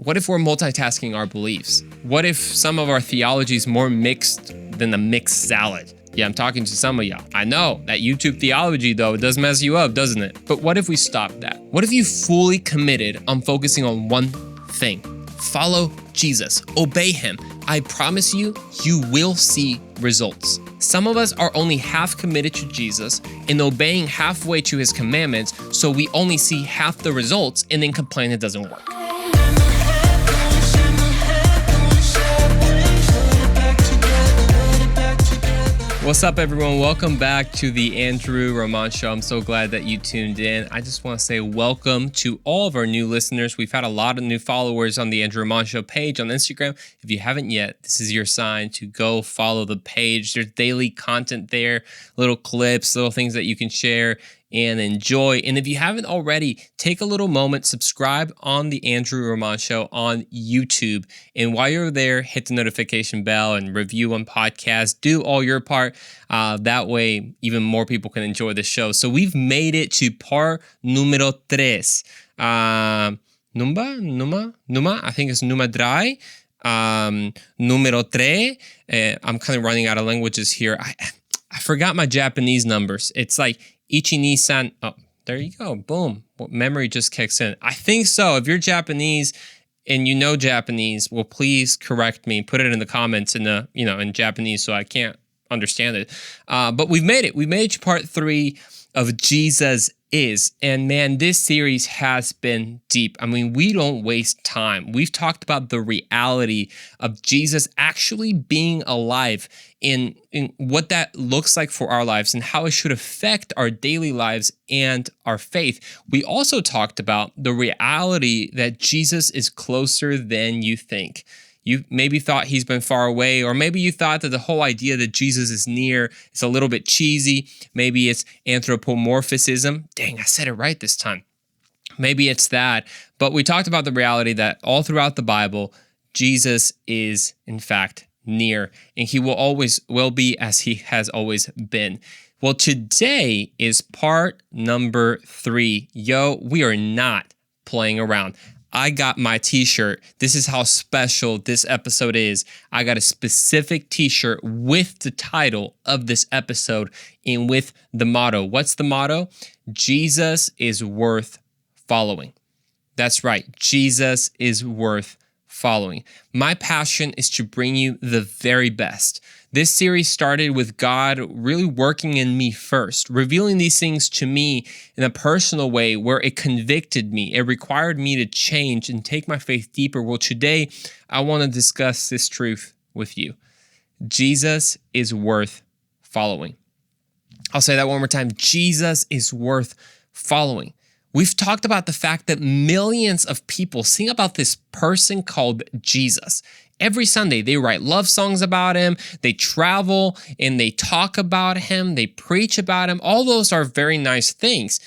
What if we're multitasking our beliefs? What if some of our theology is more mixed than a mixed salad? Yeah, I'm talking to some of y'all. I know that YouTube theology, though, it does mess you up, doesn't it? But what if we stop that? What if you fully committed on focusing on one thing? Follow Jesus. Obey him. I promise you, you will see results. Some of us are only half committed to Jesus and obeying halfway to his commandments, so we only see half the results and then complain it doesn't work. What's up, everyone? Welcome back to the Andrew Roman Show. I'm so glad that you tuned in. I just want to say welcome to all of our new listeners. We've had a lot of new followers on the Andrew Roman Show page on Instagram. If you haven't yet, this is your sign to go follow the page. There's daily content there, little clips, little things that you can share and enjoy. And if you haven't already, take a little moment, subscribe on the Andrew Roman Show on YouTube. And while you're there, hit the notification bell and review on podcasts. Do all your part. That way, even more people can enjoy the show. So we've made it to part número 3. Numa, I think it's Numa Dry. Número 3. I'm kind of running out of languages here. I forgot my Japanese numbers. It's like Ichi, ni, san. Oh, there you go. Boom. Memory just kicks in. I think so. If you're Japanese and you know Japanese, well, please correct me. Put it in the comments in Japanese so I can't understand it. But we've made it. We made it to part 3 of Jesus Is. And man, this series has been deep. I mean, we don't waste time. We've talked about the reality of Jesus actually being alive in what that looks like for our lives and how it should affect our daily lives and our faith. We also talked about the reality that Jesus is closer than you think. You maybe thought he's been far away, or maybe you thought that the whole idea that Jesus is near is a little bit cheesy. Maybe it's anthropomorphism. Dang, I said it right this time. Maybe it's that. But we talked about the reality that all throughout the Bible, Jesus is, in fact, near, and he will be as he has always been. Well, today is part number 3. Yo, we are not playing around. I got my t-shirt. This is how special this episode is. I got a specific t-shirt with the title of this episode and with the motto. What's the motto? Jesus is worth following. That's right. Jesus is worth following. My passion is to bring you the very best. This series started with God really working in me first, revealing these things to me in a personal way where it convicted me. It required me to change and take my faith deeper. Well, today I want to discuss this truth with you. Jesus is worth following. I'll say that one more time. Jesus is worth following. We've talked about the fact that millions of people sing about this person called Jesus. Every Sunday, they write love songs about him, they travel and they talk about him, they preach about him. All those are very nice things.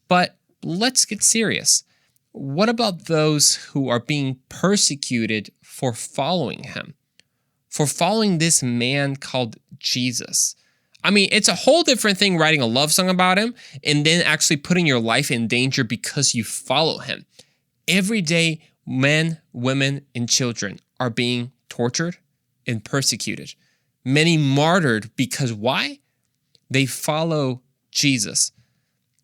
But let's get serious. What about those who are being persecuted for following him? For following this man called Jesus? I mean, it's a whole different thing writing a love song about him and then actually putting your life in danger because you follow him. Every day, men, women, and children are being tortured and persecuted. Many martyred because why? They follow Jesus.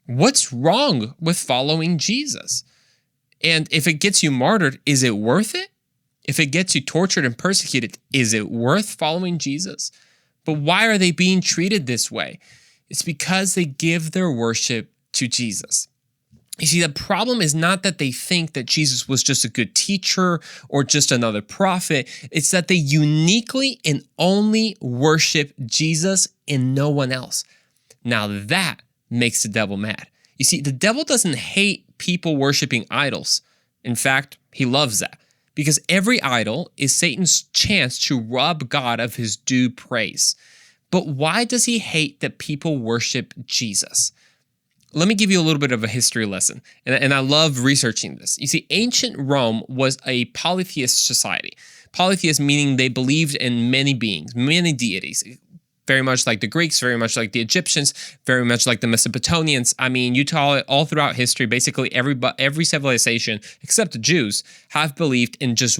What's wrong with following Jesus? And if it gets you martyred, is it worth it? If it gets you tortured and persecuted, is it worth following Jesus? But why are they being treated this way? It's because they give their worship to Jesus. You see, the problem is not that they think that Jesus was just a good teacher or just another prophet. It's that they uniquely and only worship Jesus and no one else. Now that makes the devil mad. You see, the devil doesn't hate people worshiping idols. In fact, he loves that. Because every idol is Satan's chance to rob God of his due praise. But why does he hate that people worship Jesus? Let me give you a little bit of a history lesson, and I love researching this. You see, ancient Rome was a polytheist society. Polytheist meaning they believed in many beings, many deities. very much like the Greeks, very much like the Egyptians, very much like the Mesopotamians. I mean, you tell it all throughout history, basically every civilization, except the Jews, have believed in just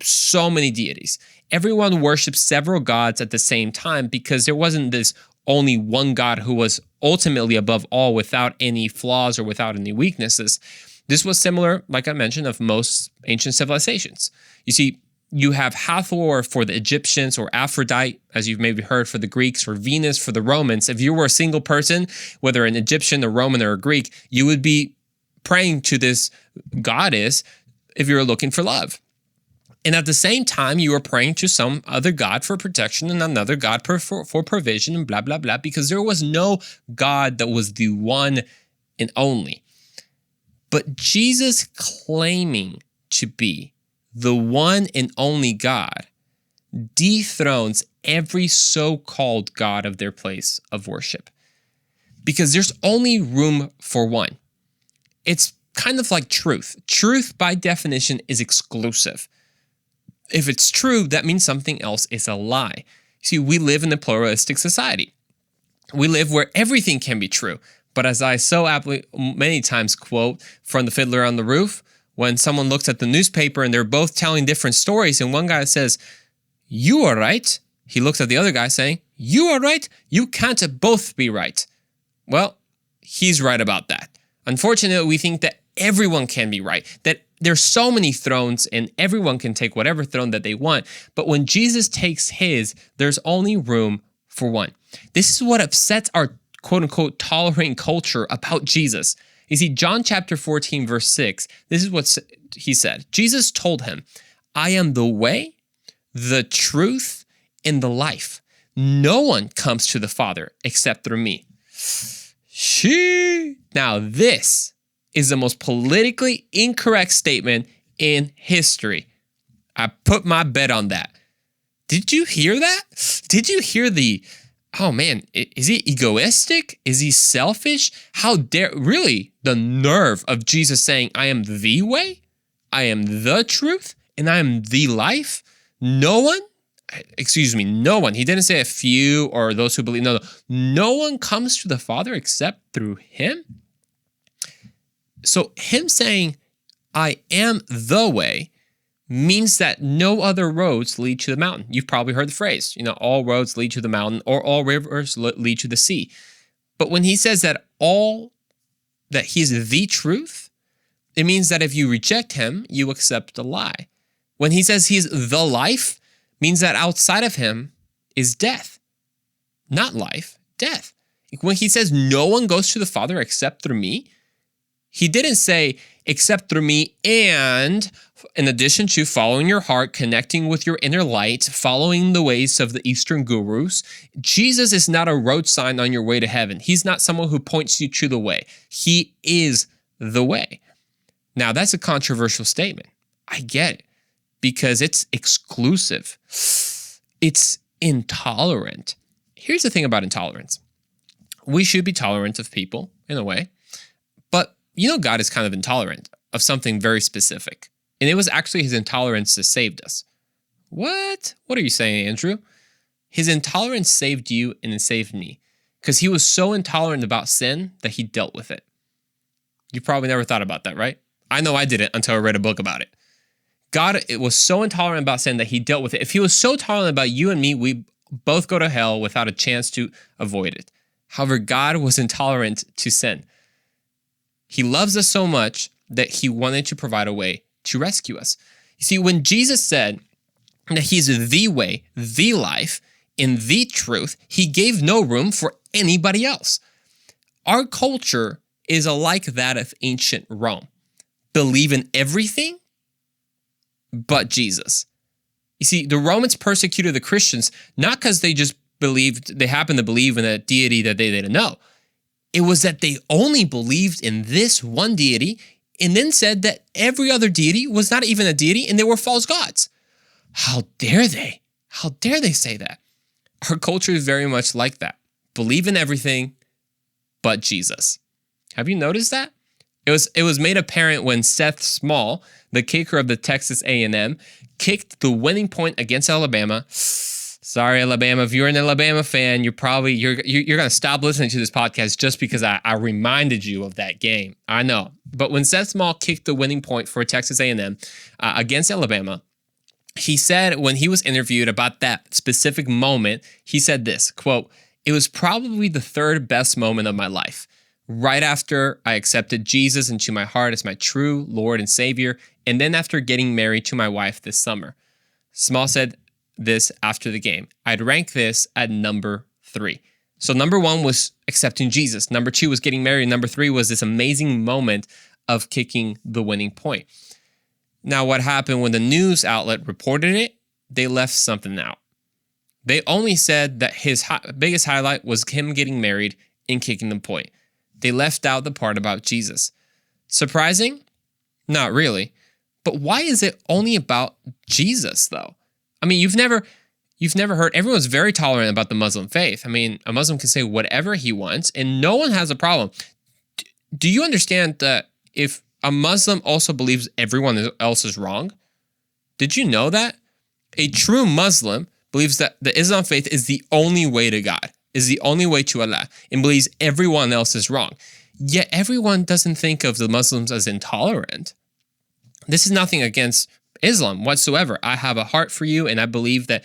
so many deities. Everyone worshipped several gods at the same time because there wasn't this only one God who was ultimately above all without any flaws or without any weaknesses. This was similar, like I mentioned, of most ancient civilizations. You see, you have Hathor for the Egyptians, or Aphrodite, as you've maybe heard, for the Greeks, or Venus for the Romans. If you were a single person, whether an Egyptian, a Roman, or a Greek, you would be praying to this goddess if you were looking for love. And at the same time, you were praying to some other god for protection and another god for provision and blah, blah, blah, because there was no God that was the one and only. But Jesus claiming to be the one and only God dethrones every so-called God of their place of worship, because there's only room for one. It's kind of like truth. Truth, by definition, is exclusive. If it's true, that means something else is a lie. See, we live in a pluralistic society. We live where everything can be true. But as I so aptly many times quote from The Fiddler on the Roof, when someone looks at the newspaper and they're both telling different stories, and one guy says, "You are right," he looks at the other guy saying, "You are right, you can't both be right." Well, he's right about that. Unfortunately, we think that everyone can be right, that there's so many thrones and everyone can take whatever throne that they want. But when Jesus takes his, there's only room for one. This is what upsets our quote-unquote tolerant culture about Jesus. You see, John chapter 14, verse 6, this is what he said. Jesus told him, "I am the way, the truth, and the life. No one comes to the Father except through me." Now, this is the most politically incorrect statement in history. I put my bet on that. Did you hear that? Did you hear oh man, is he egoistic? Is he selfish? How dare, really, the nerve of Jesus saying, "I am the way, I am the truth, and I am the life"? No one, he didn't say a few or those who believe. No one comes to the Father except through him. So him saying, "I am the way," means that no other roads lead to the mountain. You've probably heard the phrase, all roads lead to the mountain, or all rivers lead to the sea. But when he says that he's the truth, it means that if you reject him, you accept a lie. When he says he's the life, means that outside of him is death. Not life, death. When he says no one goes to the Father except through me, he didn't say except through me, and in addition to following your heart, connecting with your inner light, following the ways of the Eastern gurus. Jesus is not a road sign on your way to heaven. He's not someone who points you to the way. He is the way. Now, that's a controversial statement. I get it, because it's exclusive. It's intolerant. Here's the thing about intolerance. We should be tolerant of people, in a way. But God is kind of intolerant of something very specific. And it was actually his intolerance that saved us. What? What are you saying, Andrew? His intolerance saved you and it saved me. Because he was so intolerant about sin that he dealt with it. You probably never thought about that, right? I know I didn't until I read a book about it. God was so intolerant about sin that he dealt with it. If he was so tolerant about you and me, we both go to hell without a chance to avoid it. However, God was intolerant to sin. He loves us so much that he wanted to provide a way to rescue us. You see, when Jesus said that he's the way, the life, and the truth, he gave no room for anybody else. Our culture is like that of ancient Rome. Believe in everything but Jesus. You see, the Romans persecuted the Christians not because they just happened to believe in a deity that they didn't know. It was that they only believed in this one deity and then said that every other deity was not even a deity and they were false gods. How dare they? How dare they say that? Our culture is very much like that. Believe in everything but Jesus. Have you noticed that? It was made apparent when Seth Small, the kicker of the Texas A&M, kicked the winning point against Alabama Sorry, Alabama. If you're an Alabama fan, you're gonna stop listening to this podcast just because I reminded you of that game. I know. But when Seth Small kicked the winning point for Texas A&M against Alabama, he said when he was interviewed about that specific moment, he said this, quote, "It was probably the third best moment of my life. Right after I accepted Jesus into my heart as my true Lord and Savior, and then after getting married to my wife this summer." Small said this after the game. "I'd rank this at number 3. So number 1 was accepting Jesus. Number 2 was getting married. Number 3 was this amazing moment of kicking the winning point. Now, what happened when the news outlet reported it? They left something out. They only said that his biggest highlight was him getting married and kicking the point. They left out the part about Jesus. Surprising? Not really. But why is it only about Jesus, though? I mean, you've never heard, everyone's very tolerant about the Muslim faith. I mean, a Muslim can say whatever he wants, and no one has a problem. Do you understand that if a Muslim also believes everyone else is wrong? Did you know that? A true Muslim believes that the Islam faith is the only way to God, is the only way to Allah, and believes everyone else is wrong. Yet everyone doesn't think of the Muslims as intolerant. This is nothing against Islam whatsoever. I have a heart for you, and I believe that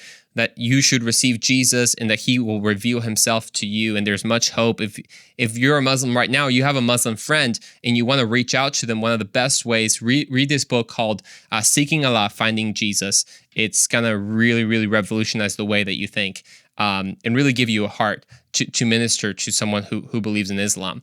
you should receive Jesus and that he will reveal himself to you, and there's much hope. If you're a Muslim right now, you have a Muslim friend, and you want to reach out to them, one of the best ways, read this book called Seeking Allah, Finding Jesus. It's going to really, really revolutionize the way that you think and really give you a heart to minister to someone who believes in Islam.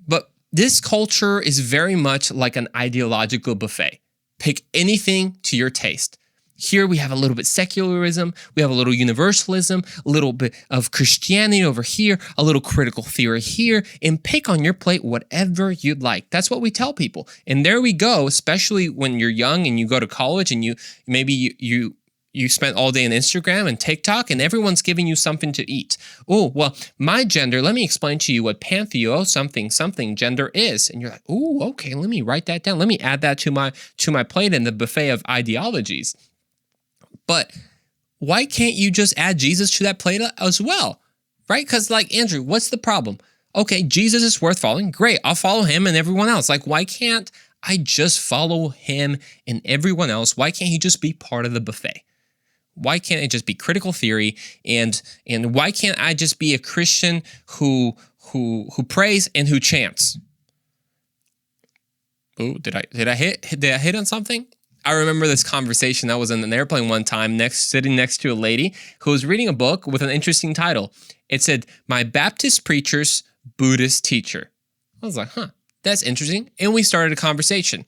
But this culture is very much like an ideological buffet. Pick anything to your taste. Here we have a little bit secularism, we have a little universalism, a little bit of Christianity over here, a little critical theory here, and pick on your plate whatever you'd like. That's what we tell people. And there we go, especially when you're young and you go to college and you spent all day on Instagram and TikTok and everyone's giving you something to eat. Oh, well, my gender, let me explain to you what pantheo something gender is. And you're like, oh, okay, let me write that down. Let me add that to my plate in the buffet of ideologies. But why can't you just add Jesus to that plate as well? Right? Because like, Andrew, what's the problem? Okay, Jesus is worth following. Great, I'll follow him and everyone else. Like, why can't I just follow him and everyone else? Why can't he just be part of the buffet? Why can't it just be critical theory? And why can't I just be a Christian who prays and who chants? Oh, did I hit on something? I remember this conversation. I was in an airplane one time, sitting next to a lady who was reading a book with an interesting title. It said, "My Baptist Preacher's Buddhist Teacher." I was like, that's interesting. And we started a conversation.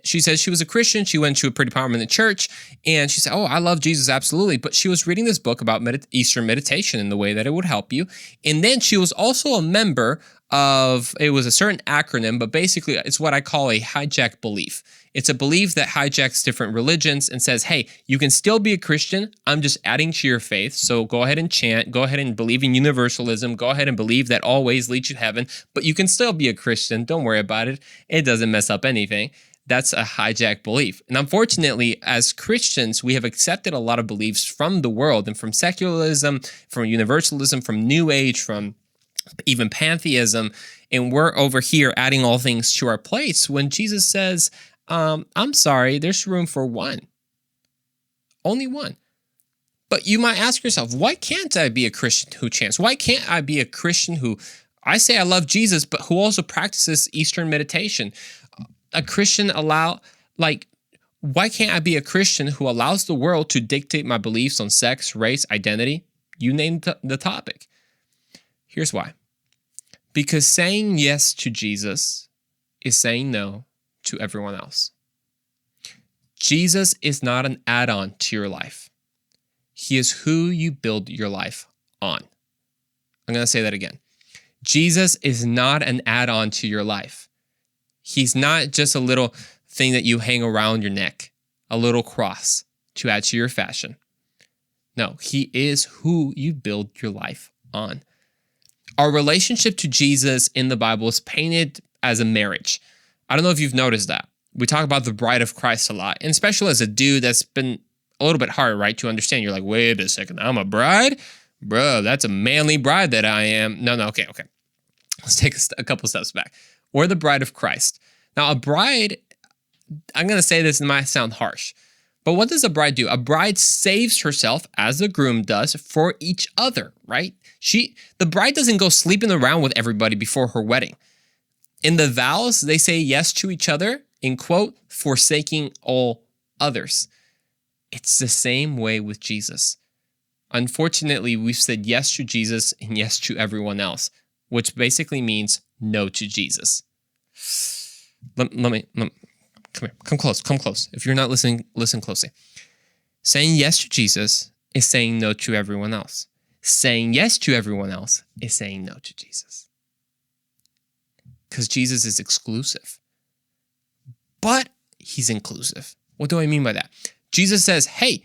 She said she was a Christian. She went to a pretty prominent church. And she said, oh, I love Jesus, absolutely. But she was reading this book about Eastern meditation and the way that it would help you. And then she was also a member of, it was a certain acronym, but basically it's what I call a hijack belief. It's a belief that hijacks different religions and says, hey, you can still be a Christian. I'm just adding to your faith. So go ahead and chant. Go ahead and believe in universalism. Go ahead and believe that all ways lead you to heaven. But you can still be a Christian. Don't worry about it. It doesn't mess up anything. That's a hijack belief. And unfortunately, as Christians, we have accepted a lot of beliefs from the world and from secularism, from universalism, from New Age, from even pantheism. And we're over here adding all things to our plates when Jesus says, I'm sorry, there's room for one. Only one. But you might ask yourself, why can't I be a Christian who chants? Why can't I be a Christian who, I say I love Jesus, but who also practices Eastern meditation? A Christian why can't I be a Christian who allows the world to dictate my beliefs on sex, race, identity? You name the topic. Here's why. Because saying yes to Jesus is saying no to everyone else. Jesus is not an add-on to your life. He is who you build your life on. I'm going to say that again. Jesus is not an add-on to your life. He's not just a little thing that you hang around your neck, a little cross to add to your fashion. No, he is who you build your life on. Our relationship to Jesus in the Bible is painted as a marriage. I don't know if you've noticed that. We talk about the bride of Christ a lot, and especially as a dude that's been a little bit hard, right, to understand. You're like, wait a second, I'm a bride? Bro, that's a manly bride that I am. No, okay. Let's take a couple steps back. We're the bride of Christ. Now, a bride, I'm going to say this, and it might sound harsh, but what does a bride do? A bride saves herself, as the groom does, for each other, right? The bride doesn't go sleeping around with everybody before her wedding. In the vows, they say yes to each other, in quote, forsaking all others. It's the same way with Jesus. Unfortunately, we've said yes to Jesus and yes to everyone else, which basically means no to Jesus. Let me come here, come close. If you're not listening, listen closely. Saying yes to Jesus is saying no to everyone else. Saying yes to everyone else is saying no to Jesus. Because Jesus is exclusive. But he's inclusive. What do I mean by that? Jesus says, hey,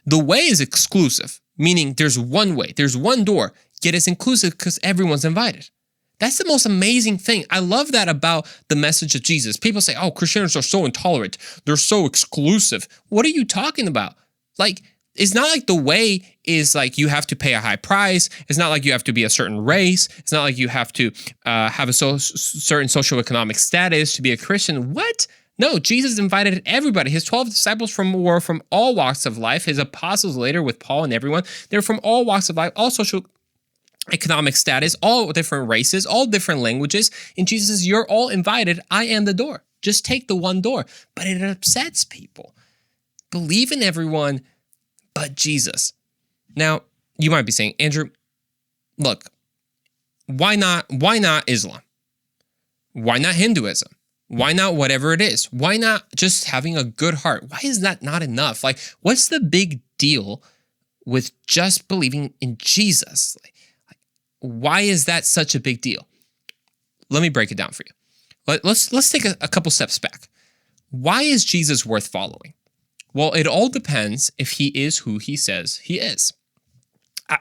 the way is exclusive, meaning there's one way, there's one door, yet it's inclusive because everyone's invited. That's the most amazing thing. I love that about the message of Jesus. People say, oh, Christians are so intolerant. They're so exclusive. What are you talking about? Like, it's not like the way is like you have to pay a high price. It's not like you have to be a certain race. It's not like you have to have a certain socioeconomic status to be a Christian. What? No, Jesus invited everybody. His 12 disciples were from all walks of life. His apostles later with Paul and everyone, they're from all walks of life, all socioeconomic status, all different races, all different languages. And Jesus says, you're all invited. I am the door. Just take the one door. But it upsets people. Believe in everyone but Jesus. Now, you might be saying, Andrew, look, why not Islam? Why not Hinduism? Why not whatever it is? Why not just having a good heart? Why is that not enough? Like, what's the big deal with just believing in Jesus? Like, why is that such a big deal? Let me break it down for you. Let's take a couple steps back. Why is Jesus worth following? Well, it all depends if he is who he says he is.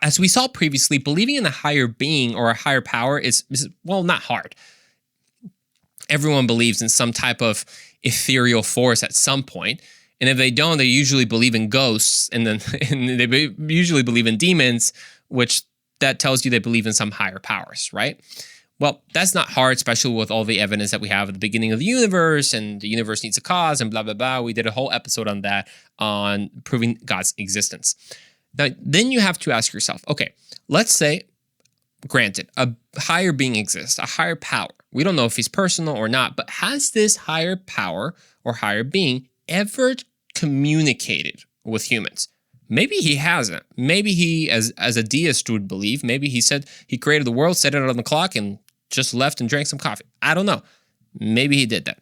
As we saw previously, believing in a higher being or a higher power is well, not hard. Everyone believes in some type of ethereal force at some point. And if they don't, they usually believe in ghosts, and they usually believe in demons, which that tells you they believe in some higher powers, right? Well, that's not hard, especially with all the evidence that we have at the beginning of the universe, and the universe needs a cause, and blah, blah, blah. We did a whole episode on that, on proving God's existence. Now, then you have to ask yourself, okay, let's say, granted, a higher being exists, a higher power. We don't know if he's personal or not, but has this higher power or higher being ever communicated with humans? Maybe he hasn't. Maybe he, as a deist would believe, maybe he said he created the world, set it on the clock, and just left and drank some coffee. I don't know. Maybe he did that.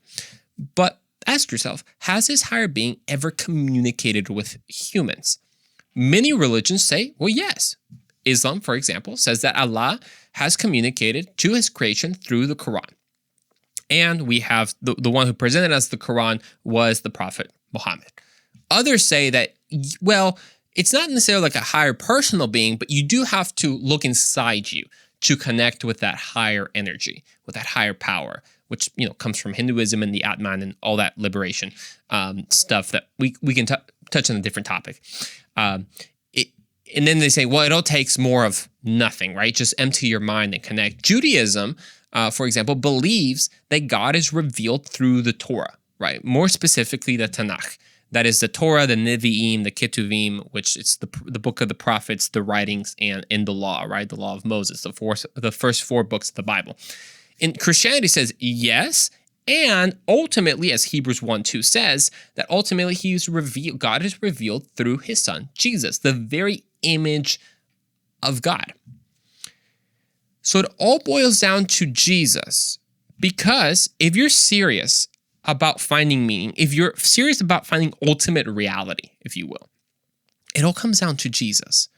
But ask yourself, has this higher being ever communicated with humans? Many religions say, well, yes. Islam, for example, says that Allah has communicated to his creation through the Quran. And we have the one who presented us the Quran was the Prophet Muhammad. Others say that, well, it's not necessarily like a higher personal being, but you do have to look inside you to connect with that higher energy, with that higher power, which, you know, comes from Hinduism and the Atman and all that liberation stuff that we can touch on a different topic. And then they say, well, it all takes more of nothing, right? Just empty your mind and connect. Judaism, for example, believes that God is revealed through the Torah, right? More specifically, the Tanakh. That is the Torah, the Nevi'im, the Ketuvim, which it's the book of the prophets, the writings, and in the law, right? The law of Moses, the first 4 books of the Bible. And Christianity says yes, and ultimately, as Hebrews 1:2 says, that ultimately God is revealed through his son, Jesus, the very image of God. So it all boils down to Jesus, because if you're serious about finding meaning, if you're serious about finding ultimate reality, if you will, it all comes down to Jesus.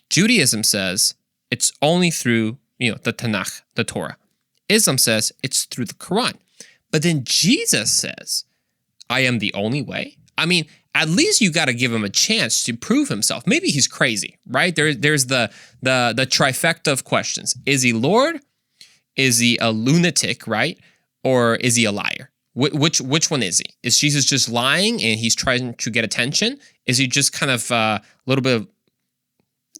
Judaism says it's only through, the Tanakh, the Torah. Islam says it's through the Quran. But then Jesus says, I am the only way. I mean, at least you got to give him a chance to prove himself. Maybe he's crazy, right? There's the trifecta of questions. Is he Lord? Is he a lunatic, right? Or is he a liar? Which one is he? Is Jesus just lying and he's trying to get attention? Is he just kind of a little bit of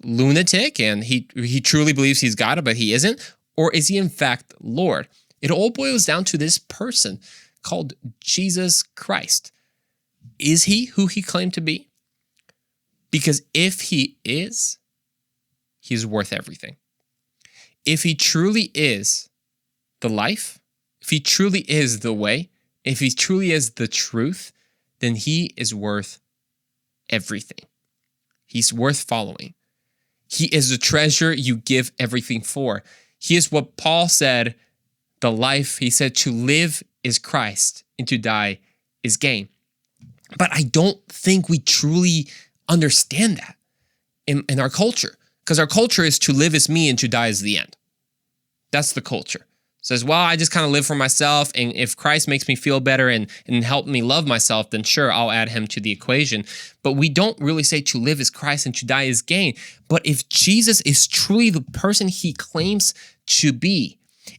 lunatic and he truly believes he's God, but he isn't? Or is he in fact Lord? It all boils down to this person called Jesus Christ. Is he who he claimed to be? Because if he is, he's worth everything. If he truly is the life, if he truly is the way, if he truly is the truth, then he is worth everything. He's worth following. He is the treasure you give everything for. He is what Paul said, the life. He said to live is Christ and to die is gain. But I don't think we truly understand that in our culture, because our culture is to live is me and to die is the end. That's the culture. It says, well, I just kind of live for myself, and if Christ makes me feel better and help me love myself, then sure, I'll add him to the equation. But we don't really say to live is Christ and to die is gain. But if Jesus is truly the person he claims to be,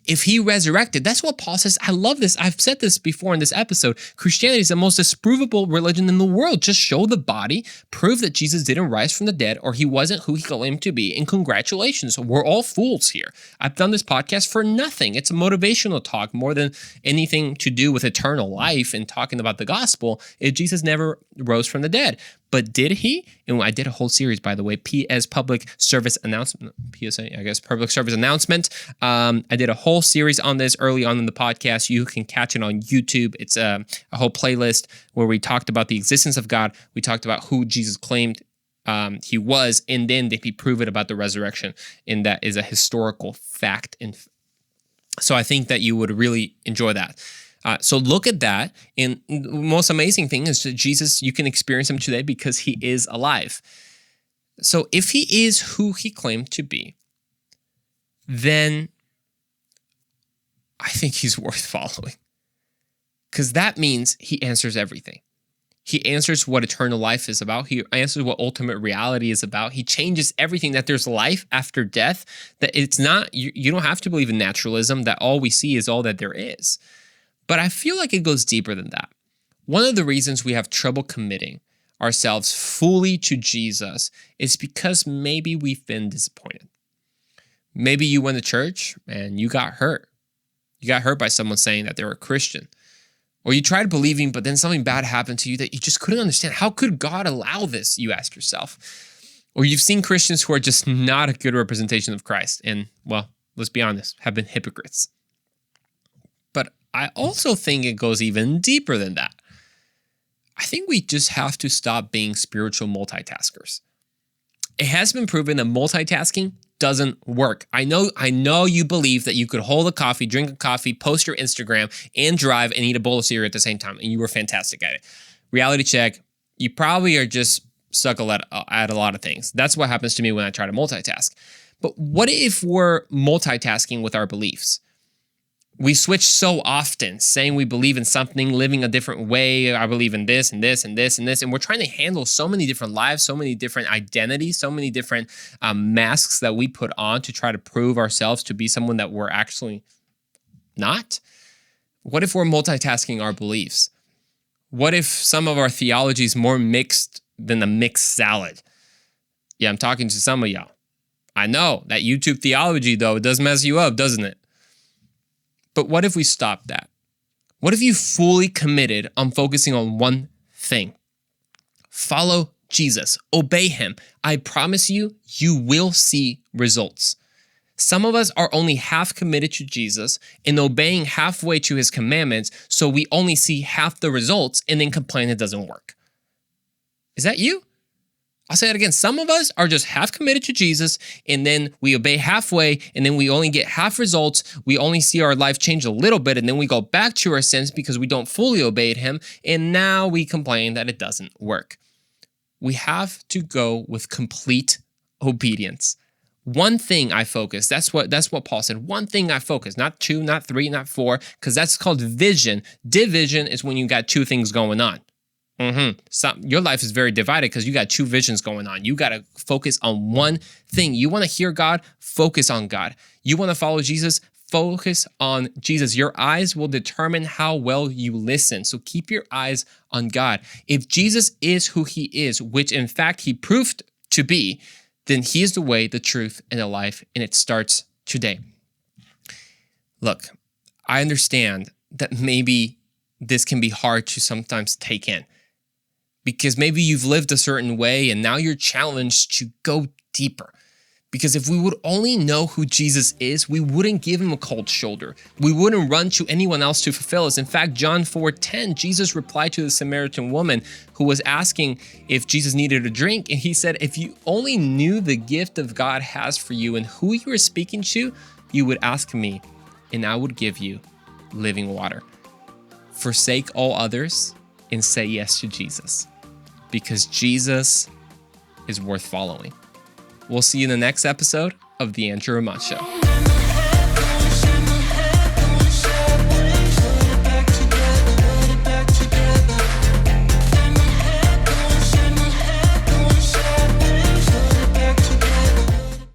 if he resurrected, that's what Paul says. I love this. I've said this before in this episode. Christianity is the most disprovable religion in the world. Just show the body, prove that Jesus didn't rise from the dead, or he wasn't who he claimed to be, and congratulations. We're all fools here. I've done this podcast for nothing. It's a motivational talk more than anything to do with eternal life and talking about the gospel. If Jesus never rose from the dead. But did he? And I did a whole series, by the way, PSA, public service announcement. I did a whole series on this early on in the podcast. You can catch it on YouTube. It's a whole playlist where we talked about the existence of God. We talked about who Jesus claimed he was, and then did he prove it about the resurrection? And that is a historical fact. And so I think that you would really enjoy that. So look at that. And the most amazing thing is that Jesus, you can experience him today because he is alive. So if he is who he claimed to be, then I think he's worth following. Because that means he answers everything. He answers what eternal life is about. He answers what ultimate reality is about. He changes everything, that there's life after death, that it's not, you don't have to believe in naturalism, that all we see is all that there is. But I feel like it goes deeper than that. One of the reasons we have trouble committing ourselves fully to Jesus is because maybe we've been disappointed. Maybe you went to church and you got hurt. You got hurt by someone saying that they were a Christian. Or you tried believing, but then something bad happened to you that you just couldn't understand. How could God allow this, you ask yourself? Or you've seen Christians who are just not a good representation of Christ and, well, let's be honest, have been hypocrites. But I also think it goes even deeper than that. I think we just have to stop being spiritual multitaskers. It has been proven that multitasking doesn't work. I know you believe that you could hold a coffee, drink a coffee, post your Instagram, and drive and eat a bowl of cereal at the same time, and you were fantastic at it. Reality check, you probably are just stuck at a lot of things. That's what happens to me when I try to multitask. But what if we're multitasking with our beliefs? We switch so often, saying we believe in something, living a different way. I believe in this and this and this and this. And we're trying to handle so many different lives, so many different identities, so many different masks that we put on to try to prove ourselves to be someone that we're actually not. What if we're multitasking our beliefs? What if some of our theology is more mixed than a mixed salad? Yeah, I'm talking to some of y'all. I know that YouTube theology, though, it does mess you up, doesn't it? But what if we stop that? What if you fully committed on focusing on one thing? Follow Jesus. Obey him. I promise you, you will see results. Some of us are only half committed to Jesus and obeying halfway to his commandments, so we only see half the results and then complain it doesn't work. Is that you? I'll say it again. Some of us are just half committed to Jesus, and then we obey halfway, and then we only get half results. We only see our life change a little bit, and then we go back to our sins because we don't fully obey him, and now we complain that it doesn't work. We have to go with complete obedience. One thing I focus. That's what Paul said. One thing I focus. Not two, not three, not four, because that's called vision. Division is when you got two things going on. Your life is very divided because you got two visions going on. You got to focus on one thing. You want to hear God? Focus on God. You want to follow Jesus? focus on Jesus. Your eyes will determine how well you listen. So keep your eyes on God. If Jesus is who he is, which in fact he proved to be, then he is the way, the truth, and the life, and it starts today. Look, I understand that maybe this can be hard to sometimes take in because maybe you've lived a certain way and now you're challenged to go deeper. Because if we would only know who Jesus is, we wouldn't give him a cold shoulder. We wouldn't run to anyone else to fulfill us. In fact, John 4:10, Jesus replied to the Samaritan woman who was asking if Jesus needed a drink. And he said, if you only knew the gift of God has for you and who you are speaking to, you would ask me, and I would give you living water. Forsake all others and say yes to Jesus, because Jesus is worth following. We'll see you in the next episode of The Andrew Ramon Show.